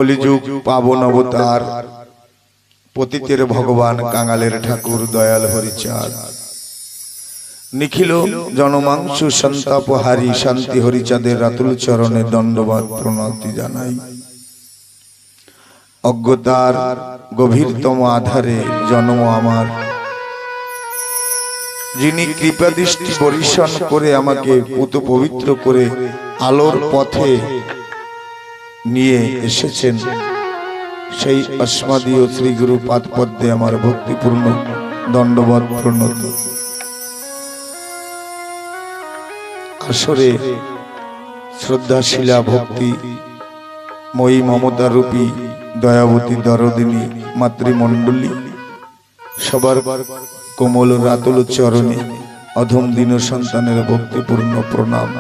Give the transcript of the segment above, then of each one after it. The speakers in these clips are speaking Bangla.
কলিযুগ পাবন অবতার পতিতের ভগবান কাঙালের ঠাকুর দয়াল হরিচাঁদ নিখিল জনমাংসু সন্তাপহারী শান্তি হরিচাঁদের রাতুল চরণে দণ্ডবাদ প্রণতি জানাই। অজ্ঞতার গভীরতম আধারে জন্ম আমার, যিনি কৃপাদৃষ্টি বরিশন করে আমাকে পুত পবিত্র করে আলোর পথে নিয়ে এসেছেন, সেই অস্মাদীয় শ্রী গুরু পাদ পদ্মে আমার ভক্তিপূর্ণ দণ্ডবত প্রণতি। আসরে শ্রদ্ধাশীলা ভক্তি মই মমতা রূপী দয়াবতী দরদিনী মাতৃমণ্ডলী সবার কোমল রাতুল চরণে অধম দীন সন্তানের ভক্তিপূর্ণ প্রণাম।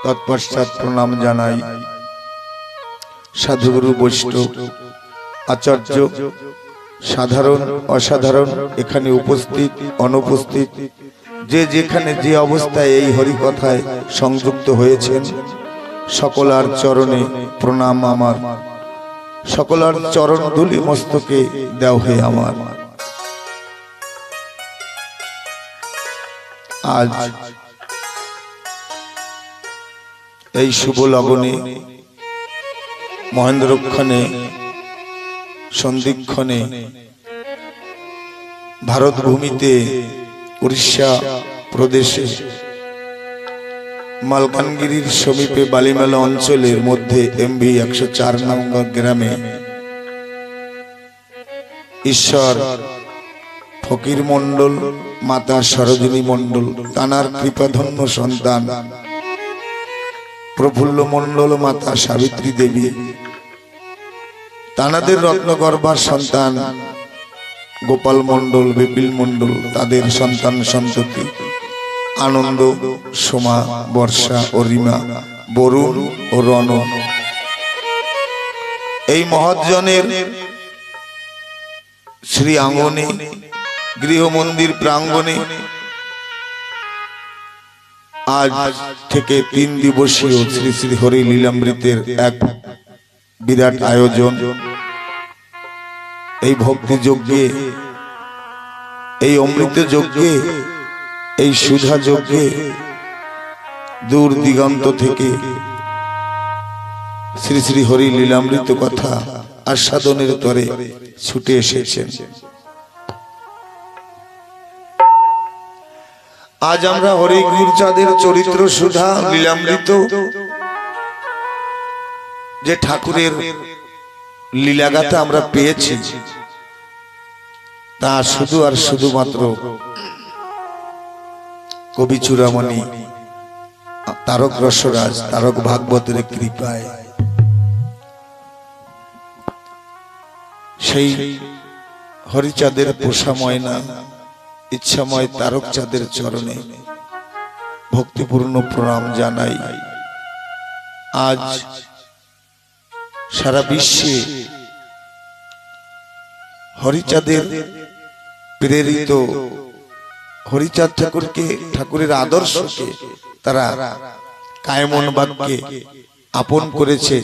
তৎপশ্চাৎ প্রণাম জানাই সাধুগুরু বৈষ্ণব আচার্য, সাধারণ অসাধারণ, এখানে উপস্থিত অনুপস্থিত, যে যেখানে যে অবস্থায় এই হরি কথায় সংযুক্ত হয়েছেন, সকলার চরণে প্রণাম আমার। সকলার চরণ ধুলি মস্তকে দেও হে আমার। আজ এই শুভ লগনে মহেন্দ্রক্ষণে সন্ধিক্ষণে ভারত ভূমিতে উড়িষ্যা প্রদেশে মালকানগিরির সমীপে বালিমেলা অঞ্চলের মধ্যে এমভি 104 নম্বর গ্রামে ঈশ্বর ফকির মণ্ডল, মাতা সরোজিনী মণ্ডল, তানার কৃপাধন্য সন্তান প্রফুল্ল মণ্ডল, মাতা সাবিত্রী দেবী, তানাদের রত্নগর্ভার সন্তান গোপাল মণ্ডল, বিপিল মণ্ডল, তাদের সন্তান সন্ততি আনন্দ, সোমা, বর্ষা ও রিমা, বরুণ ও রণ, এই মহৎজনের শ্রী আঙ্গনে গৃহ মন্দির প্রাঙ্গণে আজ থেকে 3 দিবসীয় শ্রী শ্রী হরি লীলামৃতের এক বিরাট আয়োজন। এই ভক্তি যজ্ঞে, এই অমৃত যজ্ঞে, এই সুধা যজ্ঞে দূর দিগন্ত থেকে শ্রী শ্রী হরি লীলামৃত কথা আস্বাদনের তরে ছুটে এসেছেন। আজ আমরা হরি গুরুচাঁদের চরিত্র সুধা লীলামৃত, যে ঠাকুরের লীলাগাথা আমরা পেয়েছি, তা শুধু আর শুধুমাত্র কবি চূড়ামণি তারক রসরাজ তারক ভাগবতের কৃপায়, সেই হরিচাঁদের পোষা ময়না ইচ্ছাময় তারক চাঁদের চরণে ভক্তিপূর্ণ প্রণাম জানাই। আজ সারা বিশ্বে হরিচাঁদের প্রেরিত হরিচাঁদ ঠাকুরকে, ঠাকুরের আদর্শকে তারা কায়মন বাক্যে আপন করেছে।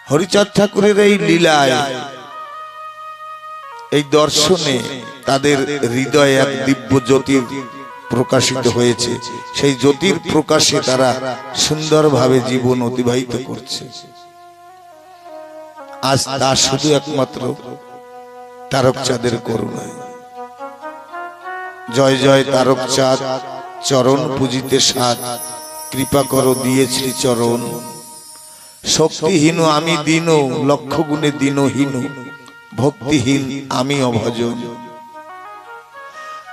হরিচাঁদ ঠাকুরের এই লীলায়, এই দর্শনে তাদের হৃদয়ে এক দিব্য জ্যোতির প্রকাশিত হয়েছে। সেই জ্যোতির প্রকাশে তারা সুন্দরভাবে জীবন অতিবাহিত করছে। আজ তা শুধু একমাত্র তারক চাঁদের করুণায়। জয় জয় তারক চাঁদ, চরণ পূজিতে সাত, কৃপা করো দিয়ে শ্রী চরণ। শক্তিহীন আমি দীন, লক্ষ গুণে দীনহীন, ভক্তিহীন আমি অভজন।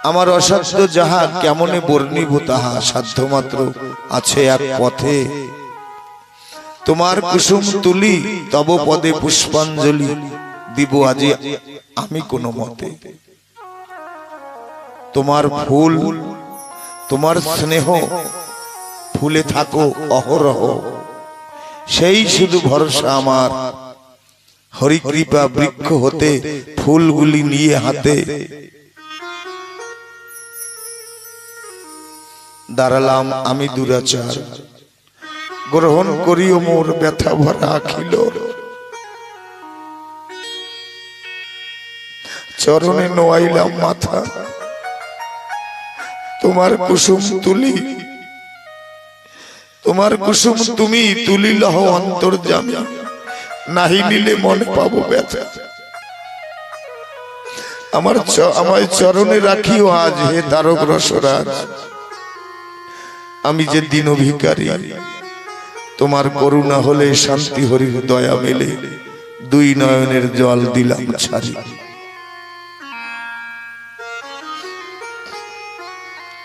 আমার অসাধ্য যাহা কেমনে বর্ণিব তাহা, সাধ্যমাত্র আছে এক পথে। তোমার কুসুম তুলি তব পদে পুষ্পাঞ্জলি, দিব আজি আমি কোন মতে। তোমার ফুল, তোমার স্নেহ ফুলে থাকো অহরহ, সেই শুধু ভরসা আমার। হরিকৃপা বৃক্ষ হতে ফুলগুলি নিয়ে হাতে দাঁড়ালাম আমি দুরাচার, গ্রহণ করিও মোর ব্যথা ভরা আখিল, চরণে নোয়াইলাম মাথা, তোমার কুসুম তুলি, তোমার কুসুম তুমি তুলি লহ অন্তর্যামী, নাহি নিলে মনে পাবো ব্যথা। আমায় চরণে রাখিও আজ হে তারক রসরাজ, আমি যে দীন ভিখারী, তোমার করুণা হলে শান্তি হরির দয়া মেলে, দুই নয়নের জল দিলাম ছাড়ি।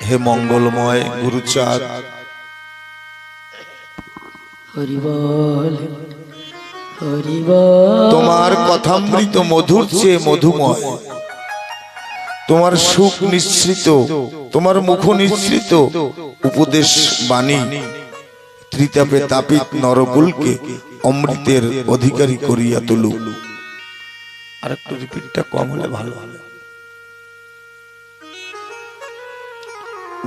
হে মঙ্গলময় গুরুচাঁদ, হরি বল হরি বল। তোমার কথামৃত মধুর চেয়ে মধুময়, তোমার সুখ নিঃসৃত, তোমার মুখ নিঃসৃত উপদেশ বাণী ত্রিতাপে তাপিত নরকুলকে অমৃতের অধিকারী করিয়া তুলু। আর একটু রিপিটটা কম হলে ভালো হবে।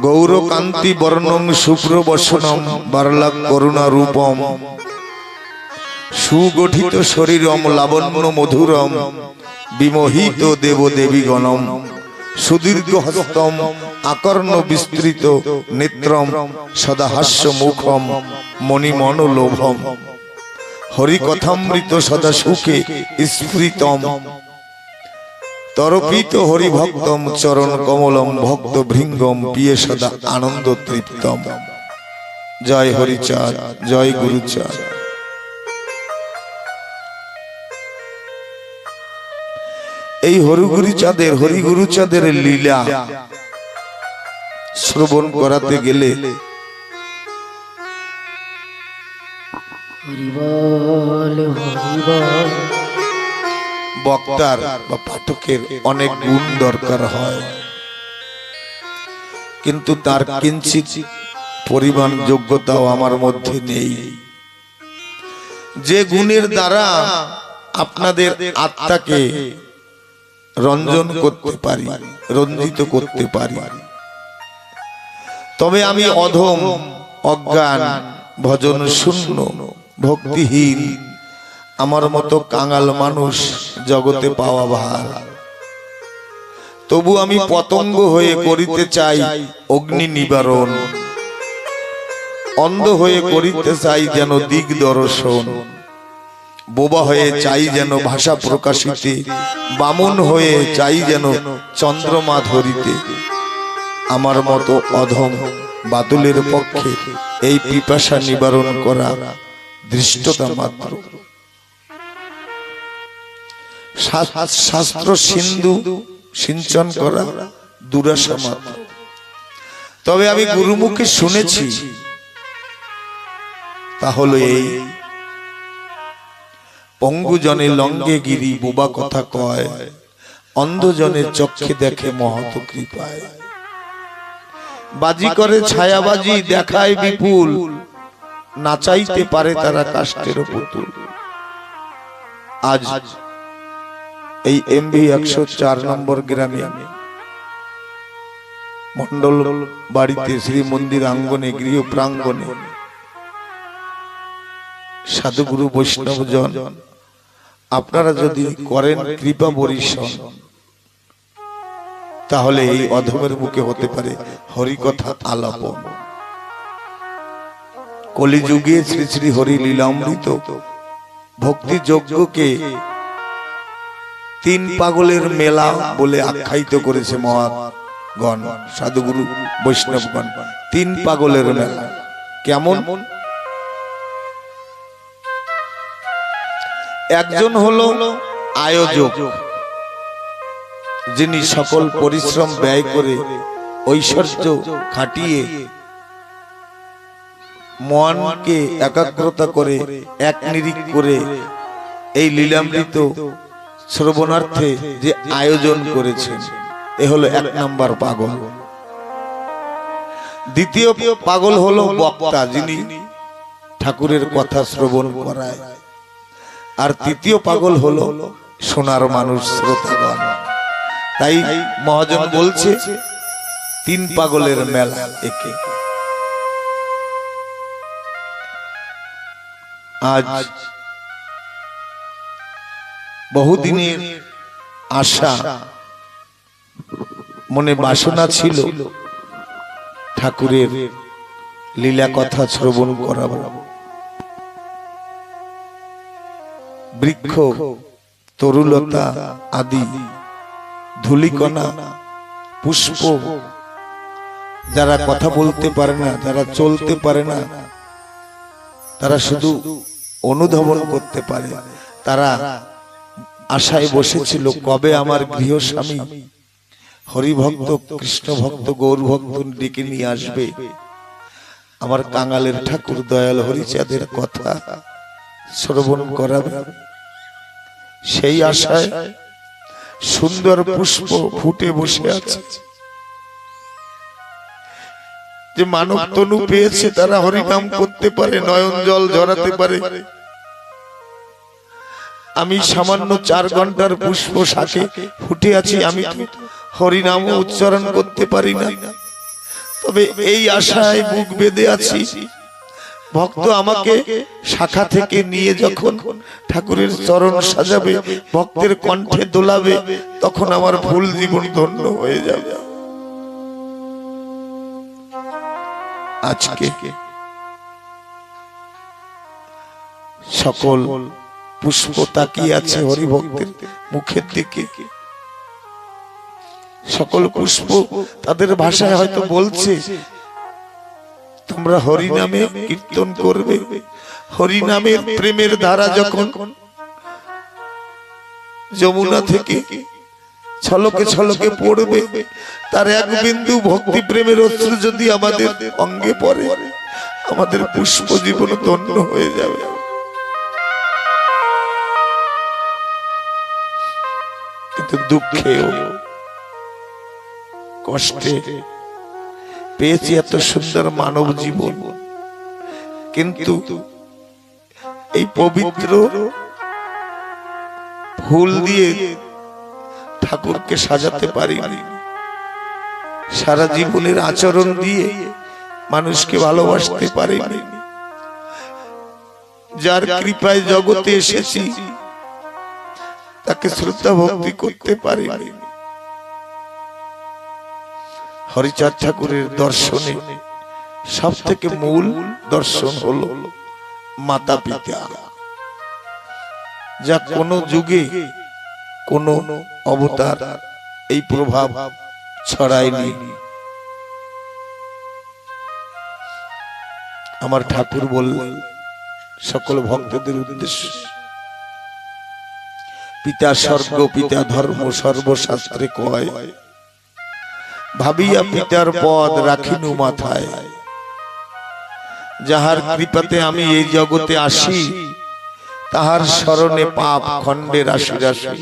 গৌরকান্তি বর্ণং শুভ্রবসনম বারলাক করুণা রূপম, সুগঠিত শরীরম লাবণ্য মধুরম, বিমোহিত দেব দেবী গণম, সুদীর্ঘ হস্তম আকর্ণ বিস্তৃত নেত্রম, সদা হাস্য মুখম মণিমন লোভম, হরিকথামৃত সদা সুখে স্ফুরিতম, তরপিত হরিভক্তম চরণ কমলম ভক্ত ভৃঙ্গম, পিয়ে সদা আনন্দ তৃপ্তম। জয় হরিচাঁদ, জয় গুরুচাঁদ। এই হরিগুরুচাঁদের লীলা শ্রবণ করাতে গেলে হরি বল হরি বল, বক্তার বা পাঠকের অনেক গুণ দরকার হয়, কিন্তু তার কিঞ্চিত পরিমাণ যোগ্যতাও আমার মধ্যে নেই, যে গুণের দ্বারা আপনাদের আত্মাকে রঞ্জন করতে পারি, রঞ্জিত করতে পারি। তবে আমি অধম, অজ্ঞান, ভজন শূন্য, ভক্তিহীন, আমার মতো কাঙাল মানুষ জগতে পাওয়া ভার। তবু আমি পতঙ্গ হয়ে করিতে চাই অগ্নি নিবারণ, অন্ধ হয়ে করিতে চাই যেন দিক দর্শন, বোবা হয়ে চাই যেন ভাষা প্রকাশিতে, বামন হয়ে চাই যেন চন্দ্রমা ধরিতে। আমার মতো অধম বাতুলের পক্ষে এই পিপাসা নিবারণ করা দৃষ্টতা মাত্র। শাস্ত্র সিন্ধু সিঞ্চন করা দুরাশা মাত্র। তবে আমি গুরুমুখে শুনেছি, তাহলে এই পঙ্গুজনে লঙ্গে গিরি বোবা কথা কয়, অন্ধজনের চক্ষে দেখে মহৎ কৃপায়। বাজি করে ছায়াবাজি দেখায় বিপুল, নাচাইতে পারে তারা কাষ্ঠের পুতুল। আজ এই এমভি 104 নম্বর গ্রামে মন্ডল বাড়িতে শ্রী মন্দির আঙ্গনে গৃহ প্রাঙ্গনে সাধুগুরু বৈষ্ণবজন আপনারা যদি করেন কৃপা বরিশন, তাহলে এই অধমের মুখে হতে পারে হরিকথা আলাপন। কলিযুগে শ্রী শ্রী হরি লীলামৃত ভক্তি যজ্ঞকে 3 পাগলের মেলা বলে আখ্যায়িত করেছে মহাগণ, সাধুগুরু বৈষ্ণবগণ। 3 পাগলের মেলা কেমন? একজন হলো আয়োজক, যিনি সকল পরিশ্রম ব্যয় করে ঐশ্বর্য খাটিয়ে মনকে একাগ্রতা করে এক নিরিখ করে এই লীলামৃত শ্রবণার্থে যে আয়োজন করেছেন, এ হলো 1 নাম্বার পাগল। দ্বিতীয় পাগল হলো বক্তা, যিনি ঠাকুরের কথা শ্রবণ করায়। আর তৃতীয় পাগল হলো সোনার মানুষ, শ্রোতাগণ। তাই মহাজন বলছে 3 পাগলের মেলা একে। আজ বহুদিনের আশা, মনে বাসনা ছিল ঠাকুরের লীলা কথা শ্রবণ করাবো। বৃক্ষ, তরুলতা আদি ধূলিকণা, পুষ্প, যারা কথা বলতে পারে না, যারা চলতে পারে না, তারা শুধু অনুধাবন করতে পারে, তারা আশায় বসেছিল কবে আমার গৃহস্বামী হরিভক্ত, কৃষ্ণ ভক্ত, গৌর ভক্ত ডেকে নিয়ে আসবে, আমার কাঙালের ঠাকুর দয়াল হরিচাঁদের কথা শ্রবণ করাবে। সেই আশায় সুন্দর পুষ্প ফুটে বসে আছে। যে মানব তনু পেয়েছে তারা হরিনাম করতে পারে, নয়ন জল ঝরাতে পারে। আমি সামান্য 4 ঘন্টার পুষ্প শাকে ফুটে আছি, আমি হরিনাম উচ্চারণ করতে পারি না। তবে এই আশায় বুক বেঁধে আছি, ভক্ত আমাকে শাখা থেকে নিয়ে যখন ঠাকুরের চরণ সাজাবে, ভক্তের কণ্ঠে দোলাবে, তখন আমার ভুল জীবন ধন্য হয়ে যাবে। আজকে সকল পুষ্প তাকিয়ে আছে হরিভক্তের মুখের দিকে। সকল পুষ্প তাদের ভাষায় হয়তো বলছে, তোমরা হরি নামে কীর্তন করবে। হরি নামের প্রেমের ধারা যখন যমুনা থেকে ছলকে ছলকে পড়বে, তার এক বিন্দু ভক্তি প্রেমের অশ্রু যদি আমাদের অঙ্গে পড়ে, আমাদের পুষ্প জীবন ধন্য হয়ে যাবে। কিন্তু দুঃখেও কষ্টে পেয়েছি এত সুন্দর মানব জীবন, কিন্তু এই পবিত্র ফুল দিয়ে ঠাকুরকে সাজাতে পারিনি। সারা জীবনের আচরণ দিয়ে মানুষকে ভালোবাসতে পারিনি। যার কৃপায় জগতে এসেছি তাকে শ্রদ্ধা ভক্তি করতে পারিনি। হরিচাঁদ ঠাকুরের দর্শনে সব থেকে মূল দর্শন হলো মাতা পিতা, যা কোন যুগে কোন অবতার এই প্রভাব ছড়ায়নি। আমার ঠাকুর বললেন সকল ভক্তদের উদ্দেশ্যে, পিতা স্বর্গ পিতা ধর্ম সর্বশাস্ত্রে কয়, ভাবিয়া পিতার পদ রাখিনু মাথায়। যাহার কৃপাতে আমি এই জগতে আসি, তাহার স্মরণে পাপ খণ্ডে রাশি রাশি।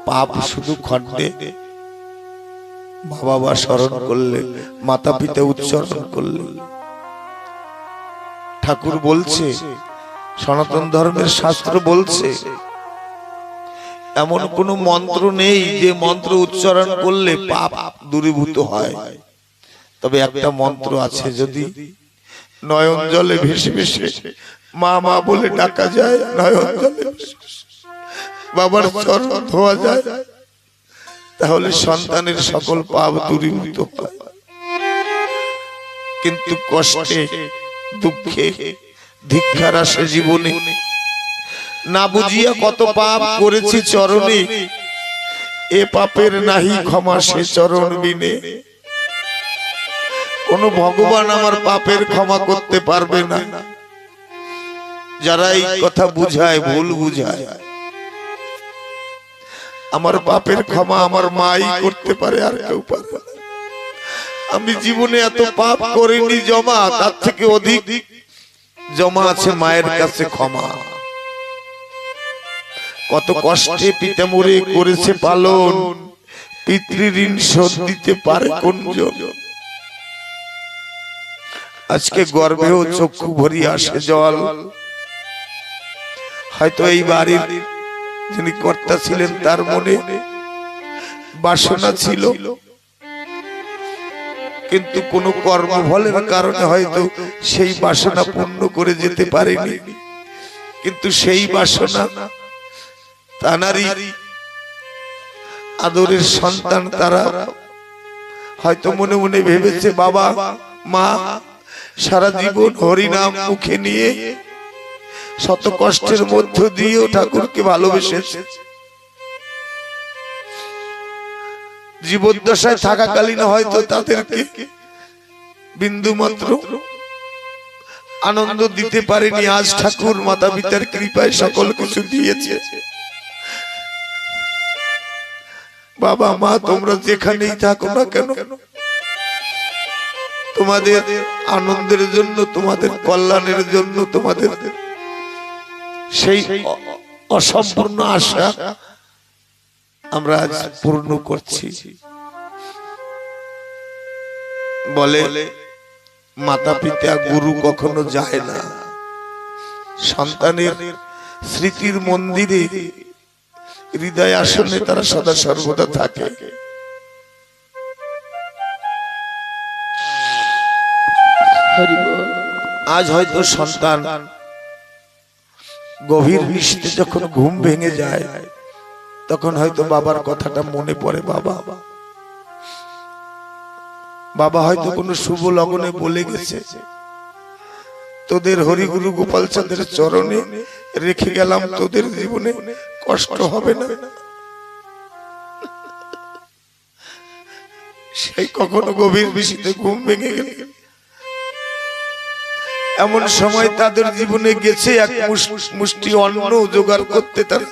পাপ শুধু খণ্ডে, মা বাবা স্মরণ করলে, মাতা পিতা উচ্চারণ করলে। ঠাকুর বলছে, সনাতন ধর্মের শাস্ত্র বলছে, এমন কোন মন্ত্র নেই যে মন্ত্র উচ্চারণ করলে পাপ দূরীভূত হয়। তবে একটা মন্ত্র আছে, যদি নয়ন জলে ভেসে ভেসে মা মা বলে ডাকা যায়, নয়ন জলে বাবার চরণ ধোয়া যায়, তাহলে সন্তানের সকল পাপ দূরীভূত হয়। কিন্তু কষ্টে দুঃখে ধিক্কার আসে জীবনে, না বুঝিয়া কত পাপ করেছি চরণে, এ পাপের নাহি ক্ষমা সে চরণ বিনে। কোন ভগবান আমার পাপের ক্ষমা করতে পারবে না। যারা এই কথা বুঝায়, ভুল বুঝায়, আমার পাপের ক্ষমা আমার মাই করতে পারে, আর কেউ পারে না। আমি জীবনে এত পাপ করিনি জমা, তার থেকে অধিক জমা আছে মায়ের কাছে ক্ষমা। কত কষ্টে পিতা মরে করেছে পালন, পিতৃঋণ শোধ দিতে পারে কোনজন? আজকে গর্ভেও চক্ষু ভরি আসে জল। হয়তো এই বাড়ির যিনি কর্তা ছিলেন তার মনে বাসনা ছিল কিন্তু কোনো কর্মফলের কারণে হয়তো সেই বাসনা পূর্ণ করে যেতে পারেনি। কিন্তু সেই বাসনা তানারই আদরের সন্তান, তারা হয়তো মনে মনে ভেবেছে বাবা মা সারা জীবন হরিনাম মুখে নিয়ে শত কষ্টের মধ্য দিয়েও ঠাকুরকে ভালোবেসেছে। জীবদ্দশায় থাকাকালীন হয়তো তাদেরকে বিন্দু মাত্র আনন্দ দিতে পারেনি। আজ ঠাকুর মাতা পিতার কৃপায় সকল কিছু দিয়েছে। বাবা মা তোমরা যেখানেই থাকো না কেন, তোমাদের আনন্দের জন্য, তোমাদের কল্যাণের জন্য, তোমাদের সেই অসম্পূর্ণ আশা আমরা আজ পূর্ণ করছি। বলে মাতা পিতা গুরু কখনো যায় না, সন্তানের স্মৃতির মন্দিরে হৃদয় আসনে তারা সদা সর্বদা থাকে। আজ হয়তো সন্তান গভীর নিশীতে যখন ঘুম ভেঙে যায় তখন হয়তো বাবার কথাটা মনে পড়ে। বাবা হয়তো কোনো শুভ লগনে বলে গেছে, তোদের হরিগুরু গোপাল চাঁদের চরণে রেখে গেলাম, তোদের জীবনে কষ্ট হবে না। সেই কখনো গভীর নিশীতে ঘুম ভেঙে গেলে এমন সময় তাদের জীবনে গেছে এক মুষ্টি অন্ন জোগাড় করতে, তার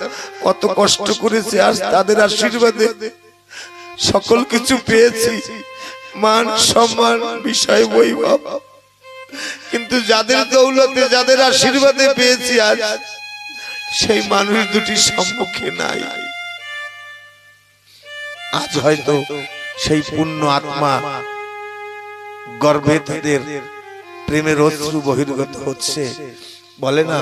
কত কষ্ট করেছে। আজ তাদের আশীর্বাদে সকল কিছু পেয়েছি, মান সম্মান বিষয় বৈভব, কিন্তু যাদের দৌলতে যাদের আশীর্বাদে পেয়েছি আজ সেই মানুষ দুটি সম্মুখে নাই। আজ হয়তো সেই পুণ্য আত্মা গর্ভে তাদের প্রেমের অশ্রু বহির্গত হচ্ছে। বলে না,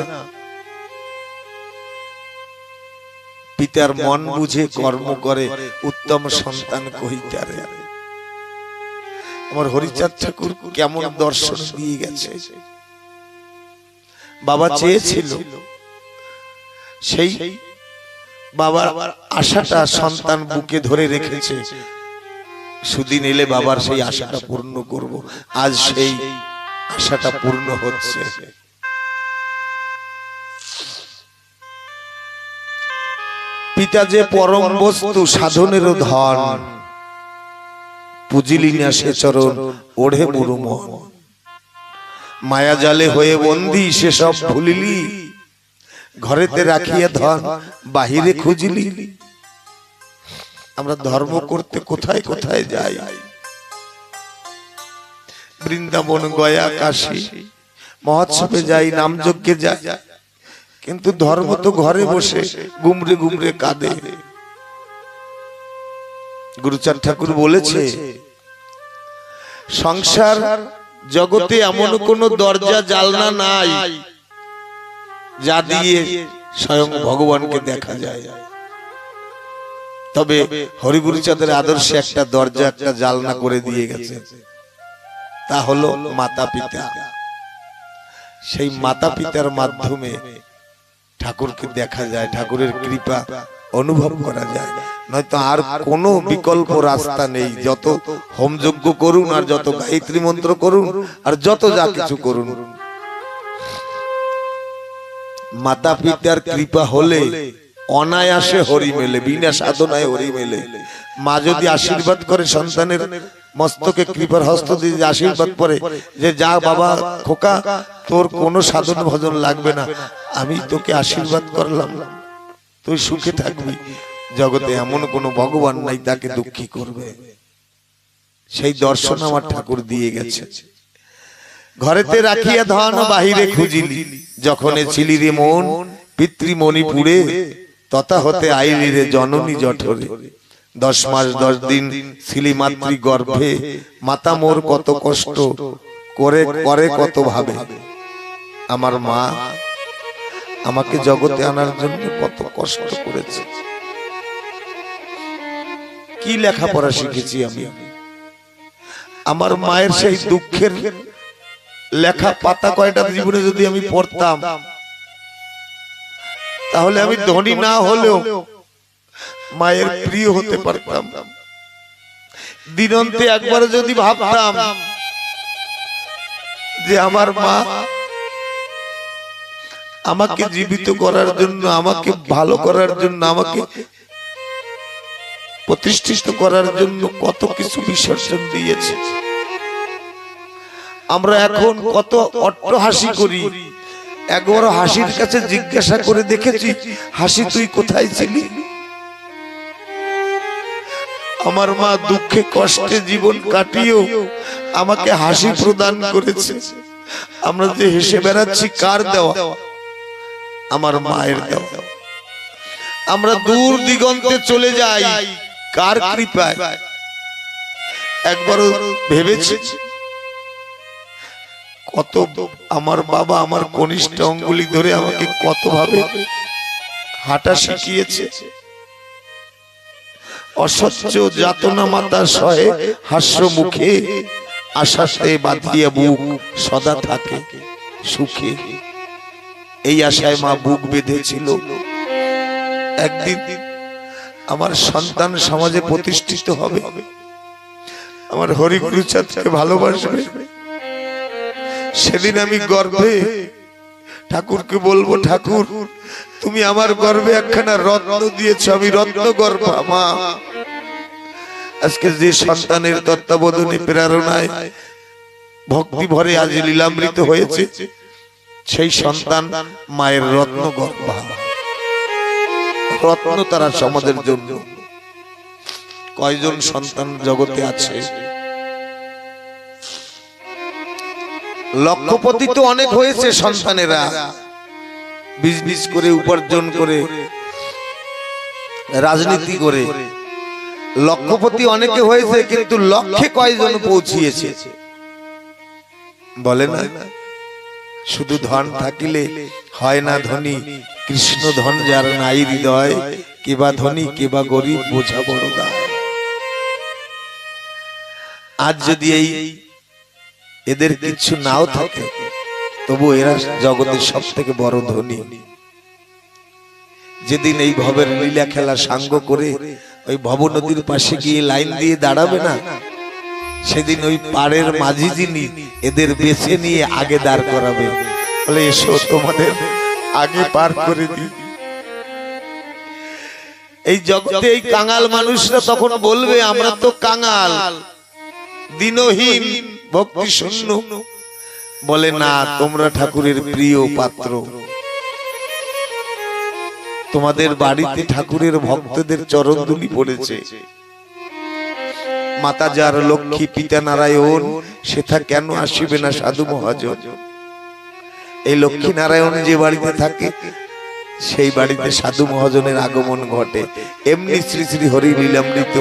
পিতার মন বুঝে কর্ম করে উত্তম সন্তান কহিতারে। আমার হরিচাঁদ ঠাকুর কেমন দর্শন দিয়ে গেছে। বাবা চেয়েছিল, সেই বাবার আশাটা সন্তান বুকে ধরে রেখেছে, সুদিন এলে বাবার সেই আশাটা পূর্ণ করব। আজ সেই আশাটা পূর্ণ হচ্ছে। পিতা যে পরম বস্তু, সাধনেরও ধন, পুজিলি না সে চরণ ওঢ়ে মুরু মন। মায়া জালে হয়ে বন্দী সেসব ভুলিলি, ঘরেতে রাখিয়া ধন বাহিরে খুঁজিলি। আমরা ধর্ম করতে কোথায় কোথায় যাই, বৃন্দাবন গয়া কাশী মহোৎসবে যাই, নামযজ্ঞে যাই, কিন্তু ধর্ম তো ঘরে বসে গুমরে গুমরে কাঁদে। গুরুচাঁদ ঠাকুর বলেছে, সংসার জগতে এমন কোন দরজা জালনা নাই যা দিয়ে স্বয়ং ভগবানকে দেখা যায়। তবে হরিগুরুচাঁদের আদর্শে একটা দরজা, একটা জালনা করে দিয়ে গেছে, তা হলো মাতা পিতা। সেই মাতা পিতার মাধ্যমে ঠাকুরকে দেখা যায়, ঠাকুরের কৃপা অনুভব করা যায়। নয়তো আর কোনো বিকল্প রাস্তা নেই। যত হোমযজ্ঞ করুন, আর যত গায়ত্রী মন্ত্র করুন, আর যত যা কিছু করুন, মাতা পিতার কৃপা হলে অনায়াসে হরি মেলে, বিনা সাধনায় হরি মেলে। মা যদি আশীর্বাদ করে, সন্তানের মস্তকে কৃপার হস্ত দিয়ে আশীর্বাদ করে যে যা বাবা খোকা, তোর কোনো সাধন ভজন লাগবে না, আমি তোকে আশীর্বাদ করলাম, তুই সুখে থাকবি, জগতে এমন কোনো ভগবান নাই তাকে দুঃখী করবে। সেই দর্শন আমার ঠাকুর দিয়ে গেছে। ঘরেতে রাখিয়া ধন বাহিরে খুঁজিলি, যখন ছিলি রে মন পিতৃমণিপুরে, তথা হতে আইলি রে জননী জঠরে। 10 মাস 10 দিন ছিলি মাতৃ গর্ভে, মাতা মোর কত কষ্ট করে করে কত ভাবে। আমার মা আমাকে জগতে আনার জন্য কত কষ্ট করেছে। কি লেখাপড়া শিখেছি আমি, আমার মায়ের সেই দুঃখের লেখা পাতা কয়টা জীবনে যদি আমি পড়তাম, তাহলে আমি ধনী না হলেও মায়ের প্রিয় হতে পারতাম। দিনন্তে একবার যদি ভাবতাম যে আমার মা আমাকে জীবিত করার জন্য, আমাকে ভালো করার জন্য, আমাকে প্রতিষ্ঠিত করার জন্য কত কিছু বিসর্জন দিয়েছে। আমরা এখন কত অট্টহাসি করি। একবার হাসির কাছে জিজ্ঞাসা করে দেখেছি, হাসি তুই কোথায় ছিলি? আমার মা দুঃখে কষ্টে জীবন কাটিয়েও আমাকে হাসি প্রদান করেছে। আমরা যে হেসে বেড়াচ্ছি কার দেওয়া? আমার মায়ের দেওয়া। আমরা দূর দিগন্তে চলে যাই কার কৃপায়? একবারও ভেবেছি কত আমার বাবা আমার কনিষ্ঠ অঙ্গুলি ধরে আমাকে কত ভাবে হাঁটা শিখিয়েছে। অসহ্য যাতনা মাতা সহে হাস্য মুখে, আশাতে বাঁধিয়া বুক সদা থাকে সুখে। এই আশায় মা বুক বেঁধেছিল একদিন আমার সন্তান সমাজে প্রতিষ্ঠিত হবে, আমার হরিগুরুচাঁদকে ভালোবাসবে। সেদিন আমি গর্বে ঠাকুরকে বলবো, ঠাকুর তুমি আমার গর্বে একখানা রত্ন দিয়েছ, আমি রত্ন গর্ভা মা। আজকে যে সন্তানের তত্ত্বাবধানে প্রেরণায় ভক্তি ভরে আজ লীলামৃত হয়েছে, সেই সন্তান মায়ের রত্ন গর্ভা, রত্ন তারা সমাজের জন্য। কয়জন সন্তান জগতে আছে? লক্ষপতি তো অনেক হয়েছে সন্তানেরা, বিজনেস করে উপার্জন করে রাজনীতি করে লক্ষপতি অনেকে হয়েছে, কিন্তু লক্ষ্যে কয়জন পৌঁছিয়েছে বলে না? শুধু ধন থাকিলে হয় না ধনী, কৃষ্ণ ধন যার নাই হৃদয়, কেবা ধনী কেবা গরিব বোঝা বড় দায়। আজ যদি এই এদের কিছু নাও থাকে, তবু এরা জগতের সব থেকে বড় ধনী। যেদিন এই ভবের লীলা খেলা সাঙ্গ করে ওই ভব নদীর পাশে গিয়ে লাইন দিয়ে দাঁড়াবে না, সেদিন ওই পাড়ের মাঝি যিনি এদের বেছে নিয়ে আগে দাঁড় করাবে, বলে এসো তোমাদের আগে পার করে দিই। এই জগতে এই কাঙাল মানুষরা তখন বলবে আমরা তো কাঙাল, দিনহীন, ভক্তি শূন্য। বলে না, তোমরা ঠাকুরের প্রিয় পাত্র। তোমাদের বাড়িতে ঠাকুরের ভক্তদের চরণধুলি পড়েছে। মাতা যার লক্ষ্মী, পিতা নারায়ণ, সেথা কেন আসিবে না সাধু মহাজন? এই লক্ষ্মী নারায়ণ যে বাড়িতে থাকে, সেই বাড়িতে সাধু মহাজনের আগমন ঘটে। এমনি শ্রী শ্রী হরি লীলামৃত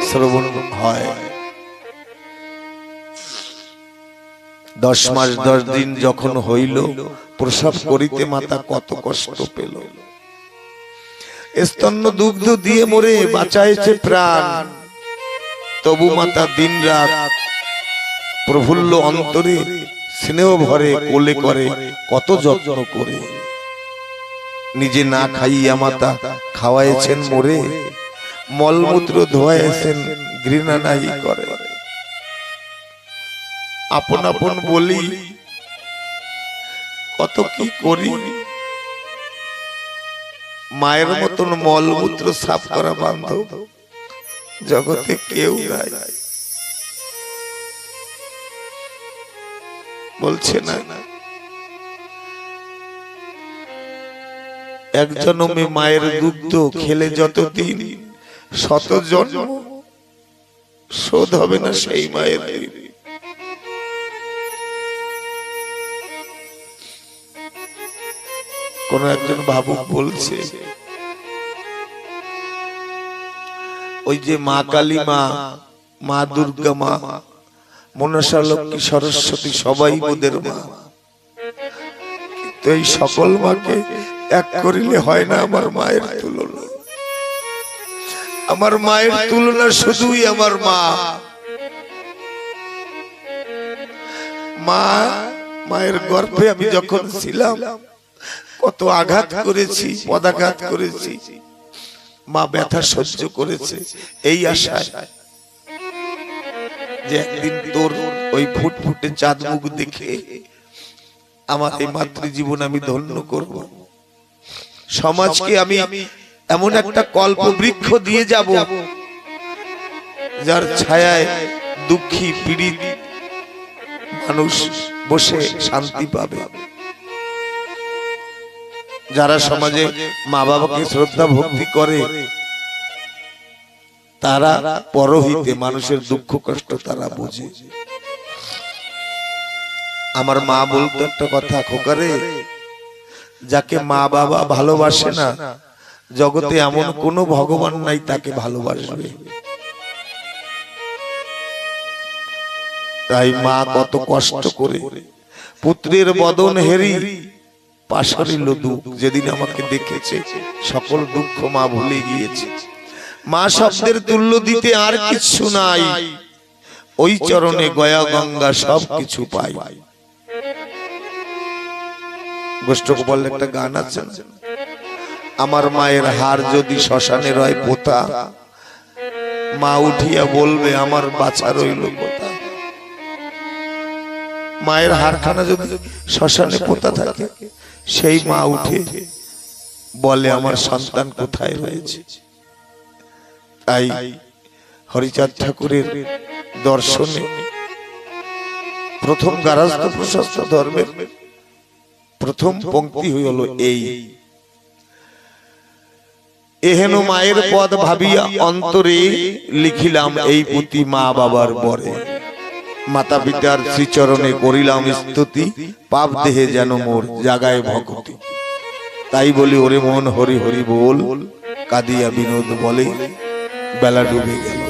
শ্রবণ হয়। 10 মাস 10 দিন যখন হইল, প্রসব করিতে মাতা কত কষ্ট পেল। স্তন্য দুগ্ধ দিয়ে মরে বাঁচাইছে প্রাণ, তবু মাতা দিন রাত প্রফুল্ল অন্তরে স্নেহ ভরে কোলে করে কত যত্ন করে। নিজে না খাইয়া মাতা খাওয়াইছেন মোরে, মলমূত্র ধোয়াইছেন ঘৃণা নাহি করে। আপন আপন বলি কত কি করি, মায়ের মতন মলমূত্র সাফ করা বান্ধব জগতে কেউ নাই। বলছে না, এক জন্মে মায়ের দুগ্ধ খেলে যতদিন, শত জন্ম শোধ হবে না সেই মায়ের ঋণ। কোন একজন ভাবুক বলছে, ওই যে মা কালী মা, মা দুর্গা মা, মনসা লক্ষ্মী, সরস্বতী সবাই ওদের মা, কিন্তু এই সকল মাকে এক করিলে হয় না আমার মায়ের তুলনা। আমার মায়ের তুলনা শুধুই আমার মা। মায়ের গর্ভে আমি যখন ছিলাম কত আঘাত করেছি, পদাঘাত করেছি, মা ব্যথা সহ্য করেছে এই আশায় যে একদিন তোর ওই ফুটফুটে চাঁদ মুখ দেখে আমার এই মাতৃজীবন আমি ধন্য করব, সমাজকে আমি এমন একটা কল্প বৃক্ষ দিয়ে যাব যার ছায়ায় দুঃখী পীড়িত মানুষ বসে শান্তি পাবে। যারা সমাজে মা বাবাকে শ্রদ্ধা ভক্তি করে তারা পরহিতে মানুষের দুঃখ কষ্ট তারা বোঝে। আমার মা বলতো একটা কথা, খোকারে, যাকে মা বাবা ভালোবাসে না জগতে এমন কোন ভগবান নাই তাকে ভালোবাসবে। তাই মা কত কষ্ট করে পুত্রের বদন হেরি পাশরিল দুঃখ, যেদিন আমাকে দেখেছে সকল দুঃখ মা ভুলে গিয়েছে। মা শব্দের তুল্য দিতে আর কিছু নাই, ওই চরণে গয়া গঙ্গা সব কিছু পাই। গোষ্ঠগোপাল একটা গান আছে, আমার মায়ের হার যদি শ্মশানে রয় পোতা, মা উঠিয়া বলবে আমার বাছা রইল কোথা। মায়ের হারখানা যদি শ্মশানে পোতা থাকে সেই মা উঠে বলে আমার সন্তান কোথায় রয়েছে। তাই হরিচাঁদ ঠাকুরের দর্শনে প্রথম গার্হস্থ্য প্রশস্ত ধর্মের প্রথম পংক্তি হইল এই, এহেন মায়ের পদ ভাবিয়া অন্তরে লিখিলাম এই পুঁথি মা বাবার বরে। মাতা পিতার শ্রীচরণে করিলাম স্তুতি, পাপ দেহে যেন মোর জাগায় ভক্তি। তাই বলি ওরে মন হরি হরি বল, কাঁদিয়া বিনোদ বলে বেলা ডুবে গেল।